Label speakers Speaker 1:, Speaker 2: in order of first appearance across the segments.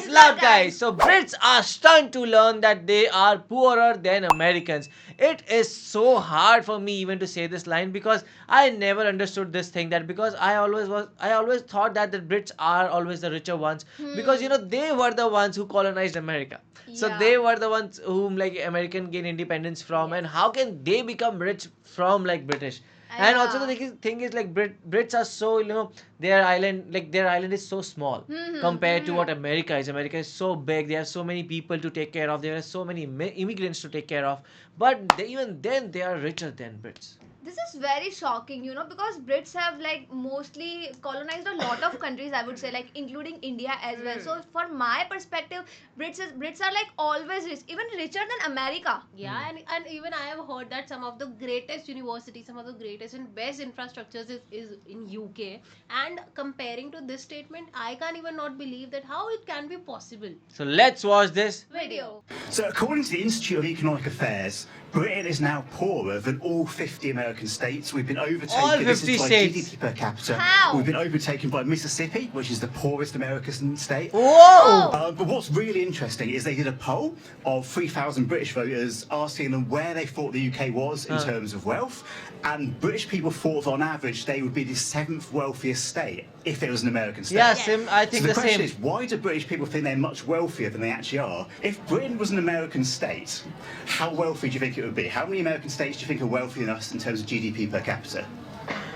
Speaker 1: guys. So Brits are stunned to learn that they are poorer than Americans. It is so hard for me even to say this line because I never understood this thing that because I always thought that the Brits are always the richer ones because they were the ones who colonized America. So they were the ones whom like American gained independence from, and how can they become rich from like British? And also the thing is like Brits are so their island is so small compared to what America is. America is so big. They have so many people to take care of. There are so many immigrants to take care of. But even then they are richer than Brits.
Speaker 2: This is very shocking, because Brits have like mostly colonized a lot of countries, I would say, like including India as well. So for my perspective, Brits are like always rich, even richer than America.
Speaker 3: Yeah, and even I have heard that some of the greatest universities, some of the greatest and best infrastructures is in UK. And comparing to this statement, I can't even not believe that how it can be possible.
Speaker 1: So let's watch this
Speaker 2: Video.
Speaker 4: So according to the Institute of Economic Affairs, Britain is now poorer than all 50 American states. We've been overtaken.
Speaker 1: All
Speaker 4: this
Speaker 1: 50
Speaker 4: is by
Speaker 1: states.
Speaker 4: GDP per capita.
Speaker 2: How?
Speaker 4: We've been overtaken by Mississippi, which is the poorest American state.
Speaker 1: Whoa!
Speaker 4: But what's really interesting is they did a poll of 3,000 British voters asking them where they thought the UK was in terms of wealth. And British people thought on average they would be the 7th wealthiest state if it was an American state.
Speaker 1: Yeah, Sim, I think
Speaker 4: So the
Speaker 1: the
Speaker 4: question
Speaker 1: same.
Speaker 4: is, why do British people think they're much wealthier than they actually are? If Britain was an American state, how wealthy do you think it would be? How many American states do you think are wealthier than us in terms of GDP per capita?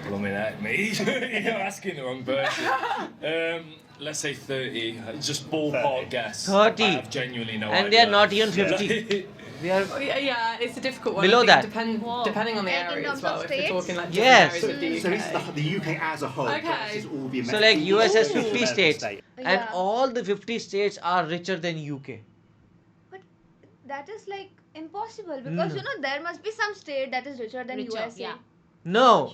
Speaker 5: Blimey heck, me. You're asking the wrong person. Let's say 30. Just ballpark
Speaker 4: 30.
Speaker 5: guess.
Speaker 1: 30.
Speaker 5: I have genuinely no
Speaker 1: And
Speaker 5: idea.
Speaker 1: they are not even 50. They are
Speaker 6: Yeah, it's a difficult one.
Speaker 1: Below
Speaker 6: I think
Speaker 1: that.
Speaker 6: depending on the
Speaker 2: Like in
Speaker 6: area
Speaker 2: terms
Speaker 6: as well.
Speaker 2: of
Speaker 6: If we're
Speaker 2: states?
Speaker 6: talking like
Speaker 1: Yes.
Speaker 6: different areas with
Speaker 4: So
Speaker 6: the
Speaker 4: this is
Speaker 6: UK.
Speaker 4: the UK as a whole
Speaker 6: Okay.
Speaker 4: versus all the
Speaker 1: So
Speaker 4: American
Speaker 1: like US has
Speaker 4: all
Speaker 1: 50
Speaker 4: American
Speaker 1: states,
Speaker 4: states.
Speaker 1: and
Speaker 2: Yeah.
Speaker 1: all the 50 states are richer than UK.
Speaker 2: But that is like impossible because there must be some state that is richer than
Speaker 3: Richer,
Speaker 2: USA.
Speaker 3: yeah.
Speaker 1: No.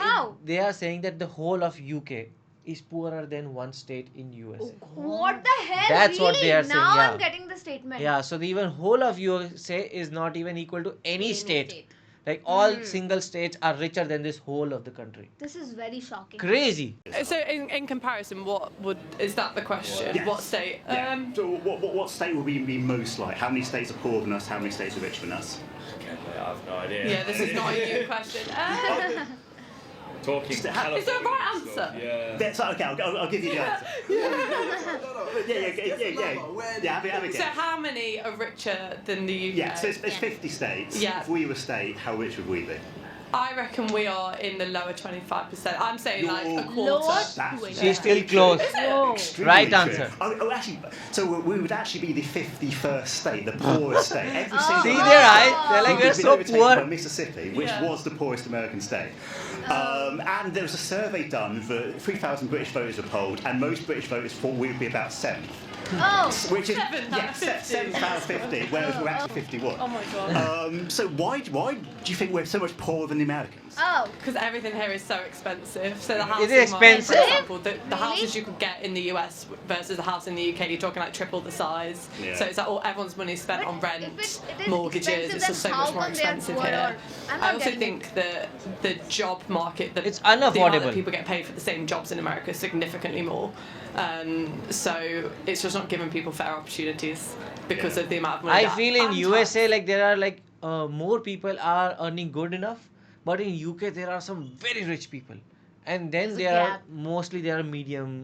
Speaker 2: How?
Speaker 1: They are saying that the whole of UK is poorer than one state in USA.
Speaker 2: What the hell?
Speaker 1: That's what
Speaker 2: really?
Speaker 1: they are saying,
Speaker 2: Now
Speaker 1: yeah.
Speaker 2: I'm getting the statement.
Speaker 1: Yeah, so the even whole of USA is not even equal to any state. Like all single states are richer than this whole of the country.
Speaker 2: This is very shocking.
Speaker 1: Crazy.
Speaker 6: So in comparison, is that the question?
Speaker 4: Yes.
Speaker 6: What state?
Speaker 4: Yeah. So what state will we be most like? How many states are poorer than us? How many states are richer than us?
Speaker 5: I have no idea.
Speaker 6: Yeah, this is not a you question.
Speaker 5: Talking
Speaker 4: Is there a
Speaker 5: California
Speaker 6: right
Speaker 5: and stuff,
Speaker 6: answer?
Speaker 5: Yeah.
Speaker 4: That's okay. I'll give you the answer. Yeah. Have a
Speaker 6: So
Speaker 4: guess.
Speaker 6: how many are richer than the UK?
Speaker 4: Yeah. So it's 50 states.
Speaker 6: Yeah.
Speaker 4: If we were a state, how rich would we be?
Speaker 6: I reckon we are in the lower 25%. I'm saying like a
Speaker 4: You're
Speaker 6: quarter.
Speaker 4: That's
Speaker 1: She's still close.
Speaker 4: extremely
Speaker 1: Right
Speaker 4: true.
Speaker 1: answer.
Speaker 4: Actually, so we would actually be the 51st state, the poorest state. Every single
Speaker 1: See
Speaker 4: one.
Speaker 1: their eyes? They're like,
Speaker 4: We've
Speaker 1: we're
Speaker 4: been
Speaker 1: so
Speaker 4: overtaken by
Speaker 1: poor.
Speaker 4: Mississippi, which
Speaker 6: Yeah.
Speaker 4: was the poorest American state. And there was a survey done for 3,000 British voters were polled, and most British voters thought we would be about 7th.
Speaker 2: Oh,
Speaker 4: Which is
Speaker 6: 7th out of 50.
Speaker 4: 7th out of 50, whereas we're actually 51.
Speaker 6: Oh my god.
Speaker 4: So why do you think we're so much poorer than the Americans?
Speaker 2: oh.
Speaker 6: Because everything here is so expensive. So the house
Speaker 1: Is it expensive?
Speaker 6: for example, the
Speaker 2: Really?
Speaker 6: houses you could get in the US versus the house in the UK, you're talking like triple the size.
Speaker 4: Yeah.
Speaker 6: So it's like everyone's money is spent
Speaker 2: But
Speaker 6: on rent,
Speaker 2: if it is
Speaker 6: mortgages.
Speaker 2: expensive,
Speaker 6: It's just so
Speaker 2: then
Speaker 6: much
Speaker 2: how
Speaker 6: more
Speaker 2: come they are
Speaker 6: expensive
Speaker 2: poor
Speaker 6: here.
Speaker 2: or- I'm
Speaker 6: I
Speaker 2: not
Speaker 6: also
Speaker 2: getting
Speaker 6: think the job market,
Speaker 1: It's
Speaker 6: the amount
Speaker 1: unaffordable.
Speaker 6: that people get paid for the same jobs in America is significantly more. So it's just not giving people fair opportunities because
Speaker 4: Yeah.
Speaker 6: of the amount of money.
Speaker 1: I
Speaker 6: that
Speaker 1: feel in
Speaker 6: I'm
Speaker 1: USA like there are like more people are earning good enough, but in UK there are some very rich people, and then
Speaker 3: There's a
Speaker 1: there are
Speaker 3: gap.
Speaker 1: mostly there are medium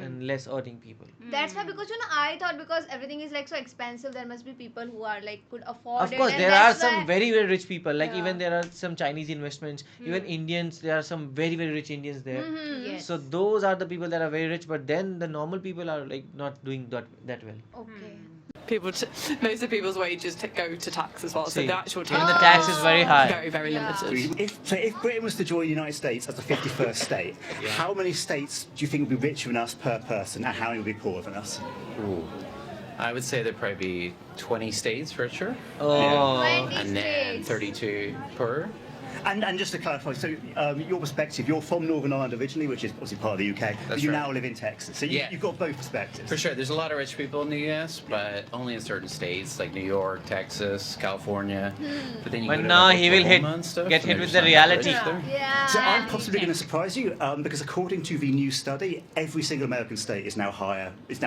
Speaker 1: and less earning people.
Speaker 2: That's why because I thought because everything is like so expensive, there must be people who are like could afford
Speaker 1: Of
Speaker 2: it.
Speaker 1: course,
Speaker 2: and
Speaker 1: there are
Speaker 2: that's
Speaker 1: some
Speaker 2: why-
Speaker 1: very very rich people. Like
Speaker 2: Yeah.
Speaker 1: even there are some Chinese investments. Even Indians, there are some very very rich Indians there.
Speaker 3: Yes.
Speaker 1: So those are the people that are very rich, but then the normal people are like not doing that well.
Speaker 2: Okay.
Speaker 6: people most of people's wages go to tax as well. So
Speaker 1: See,
Speaker 6: the actual
Speaker 1: even the tax is very high.
Speaker 6: very very
Speaker 2: Yeah.
Speaker 6: limited.
Speaker 4: If Britain was to join the United States as the 51st state, how many states do you think would be richer than us per person, and how many would be poorer than us?
Speaker 7: Ooh. I would say there'd probably be 20 states richer,
Speaker 1: Oh,
Speaker 2: 20
Speaker 7: and then
Speaker 2: states.
Speaker 7: 32 poorer.
Speaker 4: And just to clarify, so your perspective, you're from Northern Ireland originally, which is obviously part of the UK, but you
Speaker 7: right.
Speaker 4: now live in Texas. So
Speaker 7: Yeah.
Speaker 4: you've got both perspectives.
Speaker 7: For sure, there's a lot of rich people in the U.S., but only in certain states like New York, Texas, California. But then you
Speaker 1: But
Speaker 7: go to,
Speaker 1: now
Speaker 7: like,
Speaker 1: he will
Speaker 7: Oklahoma and stuff,
Speaker 1: get
Speaker 7: and
Speaker 1: hit
Speaker 7: they're
Speaker 1: with
Speaker 7: just
Speaker 1: the
Speaker 7: not that
Speaker 1: reality.
Speaker 7: rich there.
Speaker 2: Yeah.
Speaker 4: So I'm possibly going to surprise you because according to the new study, every single American state is now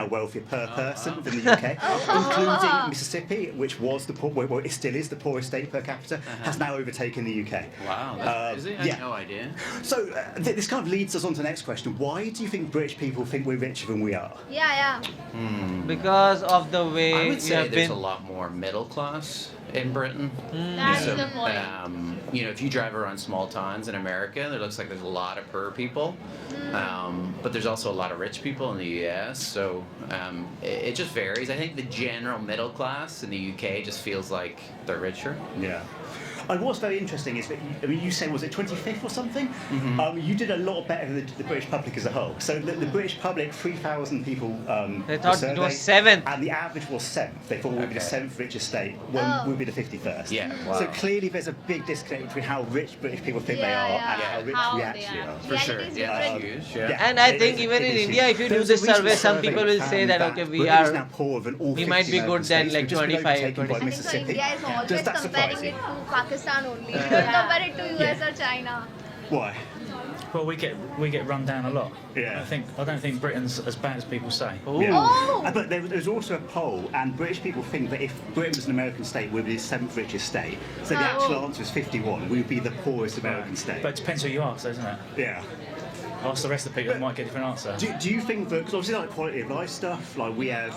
Speaker 4: wealthier per person than the UK, including Mississippi, which was well, it still is the poorest state per capita, has now overtaken the UK.
Speaker 7: Wow, that's crazy. I
Speaker 4: yeah.
Speaker 7: had no idea.
Speaker 4: So this kind of leads us on to the next question. Why do you think British people think we're richer than we are?
Speaker 2: Yeah.
Speaker 1: Because of the way
Speaker 7: I would
Speaker 1: you
Speaker 7: say
Speaker 1: have
Speaker 7: there's
Speaker 1: been.
Speaker 7: a lot more middle class in Britain.
Speaker 3: That's
Speaker 7: So,
Speaker 3: the point.
Speaker 7: you know, if you drive around small towns in America, there looks like there's a lot of poor people, but there's also a lot of rich people in the US. So it just varies. I think the general middle class in the UK just feels like they're richer.
Speaker 4: Yeah. And what's very interesting is that you said, was it 25th or something? You did a lot better than the British public as a whole. So the British public, 3,000 people
Speaker 1: They
Speaker 4: were
Speaker 1: thought it was
Speaker 4: surveyed,
Speaker 1: 7th.
Speaker 4: and the average was 7th. They thought we would be the 7th richest state, when we'd be the 51st.
Speaker 7: Yeah,
Speaker 4: So
Speaker 7: wow.
Speaker 4: clearly there's a big disconnect between how rich British people think they
Speaker 2: Yeah,
Speaker 4: are
Speaker 2: yeah.
Speaker 4: and how rich
Speaker 3: How
Speaker 4: we
Speaker 3: they
Speaker 4: actually
Speaker 3: are.
Speaker 4: are.
Speaker 7: For sure.
Speaker 2: Reality is
Speaker 7: Yeah, that's
Speaker 2: different.
Speaker 7: huge. Yeah.
Speaker 1: And I
Speaker 4: it
Speaker 1: think
Speaker 4: is-
Speaker 1: even
Speaker 4: it
Speaker 1: in
Speaker 4: is
Speaker 1: India,
Speaker 4: huge.
Speaker 1: if you
Speaker 4: There
Speaker 1: do
Speaker 4: was a
Speaker 1: this
Speaker 4: recent
Speaker 1: survey, some
Speaker 4: survey
Speaker 1: people will say that, okay, we
Speaker 4: Britain is
Speaker 1: are.
Speaker 4: now poorer than all
Speaker 1: we
Speaker 4: 50
Speaker 1: might be
Speaker 4: American
Speaker 1: good than
Speaker 4: states.
Speaker 1: like
Speaker 4: We've just been
Speaker 1: 25,
Speaker 4: overtaken by
Speaker 1: 26.
Speaker 2: I think so.
Speaker 4: Mississippi.
Speaker 2: India is always
Speaker 4: Does that
Speaker 2: comparing
Speaker 4: surprise
Speaker 2: it
Speaker 4: you?
Speaker 2: to Pakistan only. You don't compare it to US or China.
Speaker 4: Why?
Speaker 8: Well, we get run down a lot.
Speaker 4: Yeah.
Speaker 8: I don't think Britain's as bad as people say.
Speaker 1: Ooh.
Speaker 4: Yeah.
Speaker 2: Oh!
Speaker 4: But there's also a poll, and British people think that if Britain was an American state, we'd be the 7th richest state. So the actual answer is 51. We would be the poorest American state.
Speaker 8: But it depends who you ask, doesn't it?
Speaker 4: Yeah.
Speaker 8: Ask the rest of the people, they might get a different answer.
Speaker 4: Do you think that, because obviously like quality of life stuff, like we have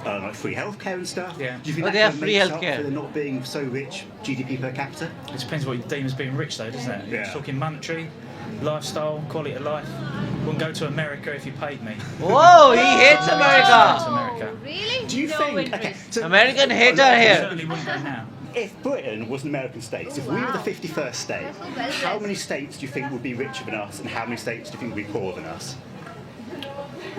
Speaker 4: like free healthcare and stuff,
Speaker 8: Yeah.
Speaker 4: do you think
Speaker 1: But
Speaker 4: that
Speaker 1: they have
Speaker 4: kind of
Speaker 1: free
Speaker 4: makes up
Speaker 1: healthcare.
Speaker 4: for the not being so rich GDP per capita?
Speaker 8: It depends what you deem as being rich, though, doesn't it?
Speaker 4: Yeah.
Speaker 8: You're talking monetary, lifestyle, quality of life. Wouldn't go to America if you paid me.
Speaker 1: Whoa, he hates
Speaker 8: To
Speaker 1: America.
Speaker 8: America.
Speaker 2: Really?
Speaker 4: Do you
Speaker 3: No
Speaker 4: think...
Speaker 3: interest.
Speaker 4: Okay, so
Speaker 1: American hater
Speaker 8: I
Speaker 1: here.
Speaker 8: certainly wouldn't go now.
Speaker 4: if Britain was an American state, if we were the
Speaker 2: wow.
Speaker 4: 51st state,
Speaker 2: That's so well
Speaker 4: how
Speaker 2: dressed.
Speaker 4: many states do you think would be richer than us, and how many states do you think would be poorer than us?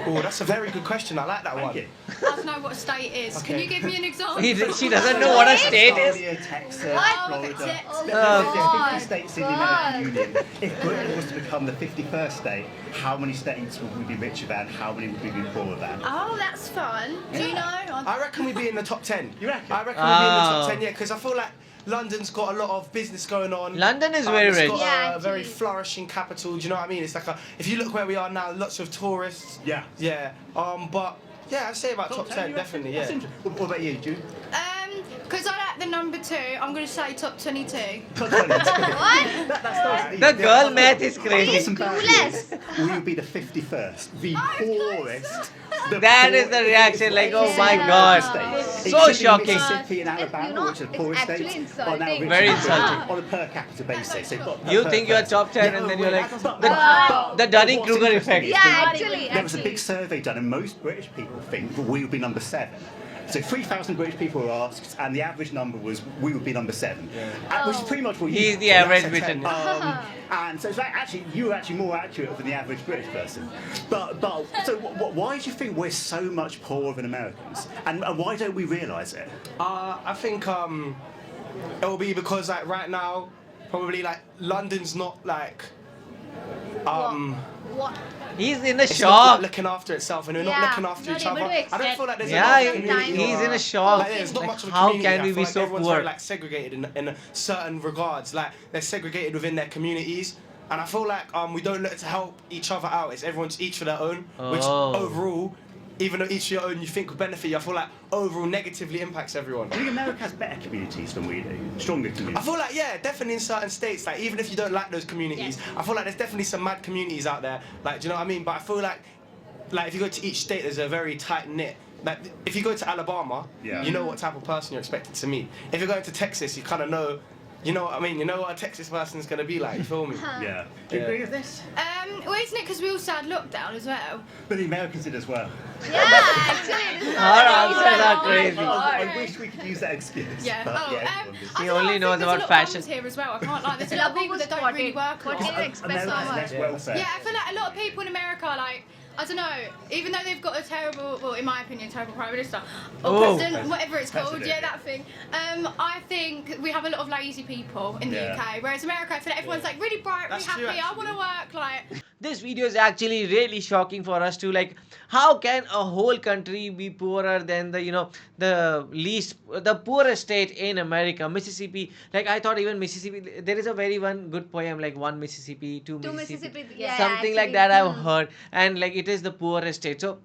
Speaker 9: Oh, that's a very good question. I like that one.
Speaker 4: Thank you.
Speaker 10: I don't know what state it is. Can
Speaker 9: Okay.
Speaker 10: you give me an example?
Speaker 1: She doesn't know what a state is.
Speaker 4: California, Texas,
Speaker 2: What?
Speaker 4: Florida.
Speaker 10: Texas.
Speaker 4: There
Speaker 2: God.
Speaker 4: are 50 states in the American Union. If Britain was to become the 51st state, how many states would we be richer than? How many would we be poorer than?
Speaker 10: Oh, that's fun. Do you know?
Speaker 9: I reckon we'd be in the top 10.
Speaker 4: You reckon?
Speaker 9: I reckon we'd be in the top
Speaker 1: Oh.
Speaker 9: 10, yeah, because I feel like London's got a lot of business going on.
Speaker 1: London is very
Speaker 9: It's
Speaker 1: rich.
Speaker 9: got
Speaker 2: Yeah,
Speaker 9: a very
Speaker 2: actually.
Speaker 9: flourishing capital. Do you know what I mean? It's like if you look where we are now, lots of tourists.
Speaker 4: Yeah.
Speaker 9: Yeah. But yeah, I'd say about top 10,
Speaker 4: you reckon?
Speaker 9: definitely.
Speaker 4: That's
Speaker 9: Yeah.
Speaker 4: interesting. What about you, Jude?
Speaker 10: Because I like the number 2, I'm going to say top 22.
Speaker 2: What?
Speaker 4: That's
Speaker 1: The girl math is
Speaker 4: I've got
Speaker 1: crazy.
Speaker 4: some bad
Speaker 2: Clueless.
Speaker 4: news. We would be the 51st, the poorest.
Speaker 1: That is the reaction, like, oh my
Speaker 2: Yeah.
Speaker 1: god.
Speaker 4: States,
Speaker 1: So
Speaker 4: including
Speaker 1: shocking.
Speaker 4: Mississippi and Alabama,
Speaker 2: You know,
Speaker 4: which are the
Speaker 2: it's
Speaker 4: poorest
Speaker 2: actually
Speaker 4: states, are now
Speaker 2: insulting.
Speaker 4: richer
Speaker 1: Very
Speaker 4: than
Speaker 1: insulting.
Speaker 4: Britain on a per capita basis. They've got
Speaker 1: You
Speaker 4: per
Speaker 1: think you're
Speaker 4: person.
Speaker 1: top 10 and then you're like, the
Speaker 4: But
Speaker 1: Dunning-Kruger
Speaker 4: what's
Speaker 1: effect.
Speaker 4: interesting is
Speaker 2: Yeah,
Speaker 4: that
Speaker 2: actually.
Speaker 4: there was a big survey done, and most British people think that we would be number 7. So 3,000 British people were asked, and the average number was we would be number 7, which is pretty much what you.
Speaker 1: He's the
Speaker 4: thought.
Speaker 1: average
Speaker 4: That's a
Speaker 1: Briton.
Speaker 4: 10. And so it's like actually you were actually more accurate than the average British person. But so why do you think we're so much poorer than Americans, and why don't we realise it?
Speaker 9: I think it will be because like right now, probably like London's not like
Speaker 2: What?
Speaker 1: He's in a
Speaker 9: it's not
Speaker 1: shock.
Speaker 9: looking after itself, and we're
Speaker 2: Yeah.
Speaker 9: not looking after
Speaker 3: Not
Speaker 9: each
Speaker 3: able
Speaker 9: other.
Speaker 3: to
Speaker 9: I don't
Speaker 3: accept-
Speaker 9: feel like there's
Speaker 1: Yeah,
Speaker 9: enough community.
Speaker 1: he's in a
Speaker 9: or-
Speaker 1: shock.
Speaker 9: Like, there's not
Speaker 1: Like,
Speaker 9: much of a
Speaker 1: how
Speaker 9: community.
Speaker 1: can
Speaker 9: I
Speaker 1: we
Speaker 9: feel
Speaker 1: be
Speaker 9: like
Speaker 1: so
Speaker 9: everyone's
Speaker 1: poor?
Speaker 9: very like segregated in certain regards. Like they're segregated within their communities, and I feel like we don't look to help each other out. It's everyone's each for their own, which
Speaker 1: Oh.
Speaker 9: overall, even though each for your own you think will benefit you, I feel like overall negatively impacts everyone.
Speaker 4: I think America has better communities than we do, stronger
Speaker 9: I
Speaker 4: communities.
Speaker 9: feel like, yeah, definitely in certain states, like even if you don't like those communities, I feel like there's definitely some mad communities out there, like, do you know what I mean? But I feel like if you go to each state, there's a very tight knit. Like, if you go to Alabama,
Speaker 4: Yeah.
Speaker 9: you know what type of person you're expected to meet. If you're going to Texas, you kind of know, you know what I mean? You know what a Texas person's going to be like, you feel me?
Speaker 4: Yeah. Do you
Speaker 9: Yeah.
Speaker 4: agree with this?
Speaker 10: Well, isn't it because we also had lockdown as well?
Speaker 4: But the Americans did as well.
Speaker 2: Yeah, actually. This is
Speaker 1: Our
Speaker 2: not
Speaker 1: answers are
Speaker 2: right.
Speaker 1: crazy.
Speaker 4: I wish we could use that excuse.
Speaker 10: Yeah.
Speaker 4: But
Speaker 10: Oh,
Speaker 4: everyone does.
Speaker 10: I
Speaker 1: He
Speaker 10: don't know,
Speaker 1: only
Speaker 10: I
Speaker 1: knows
Speaker 10: think there's
Speaker 1: about
Speaker 10: a lot of
Speaker 1: fashion.
Speaker 10: bums here as well. I can't like. There's a lot of
Speaker 2: Labu
Speaker 10: people
Speaker 2: was
Speaker 10: that don't really
Speaker 2: spotted.
Speaker 10: work.
Speaker 2: What
Speaker 10: a lot.
Speaker 2: can you expect so
Speaker 4: America's
Speaker 2: much?
Speaker 4: less welfare.
Speaker 10: Yeah, I feel like a lot of people in America, like, I don't know. Even though they've got a terrible, well, in my opinion, terrible prime minister or
Speaker 1: Oh.
Speaker 10: president, whatever it's called,
Speaker 9: President.
Speaker 10: yeah, that thing. I think we have a lot of lazy people in the
Speaker 9: Yeah.
Speaker 10: UK, whereas America, I feel like everyone's like really bright, really
Speaker 9: That's true,
Speaker 10: happy. I want to
Speaker 9: actually.
Speaker 10: work like.
Speaker 1: This video is actually really shocking for us to like, how can a whole country be poorer than the poorest state in America, Mississippi? Like, I thought even Mississippi, there is a very one good poem like one Mississippi, two
Speaker 2: To
Speaker 1: Mississippi,
Speaker 2: Mississippi, yeah,
Speaker 1: something like
Speaker 2: actually.
Speaker 1: that I've heard, and like it is the poorest state. So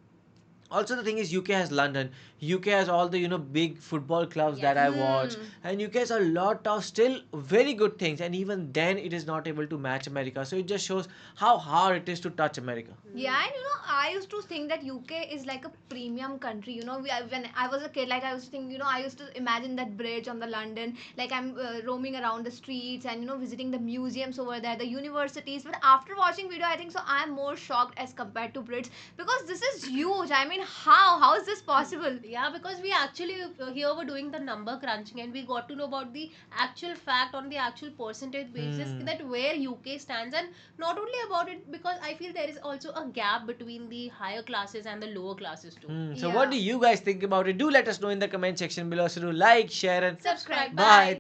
Speaker 1: also the thing is UK has London, UK has all the big football clubs that I watch, and UK has a lot of still very good things, and even then it is not able to match America. So it just shows how hard it is to touch America.
Speaker 2: Yeah, and I used to think that UK is like a premium country. When I was a kid, like I used to think, I used to imagine that bridge on the London, like I'm roaming around the streets and visiting the museums over there, the universities. But after watching video, I think so I'm more shocked as compared to Brits, because this is huge. I mean, how is this possible?
Speaker 3: Yeah, because we actually here were doing the number crunching and we got to know about the actual fact on the actual percentage basis that where UK stands, and not only about it, because I feel there is also a gap between the higher classes and the lower classes too.
Speaker 1: So what do you guys think about it? Do let us know in the comment section below. So do like, share, and
Speaker 2: Subscribe.
Speaker 1: bye.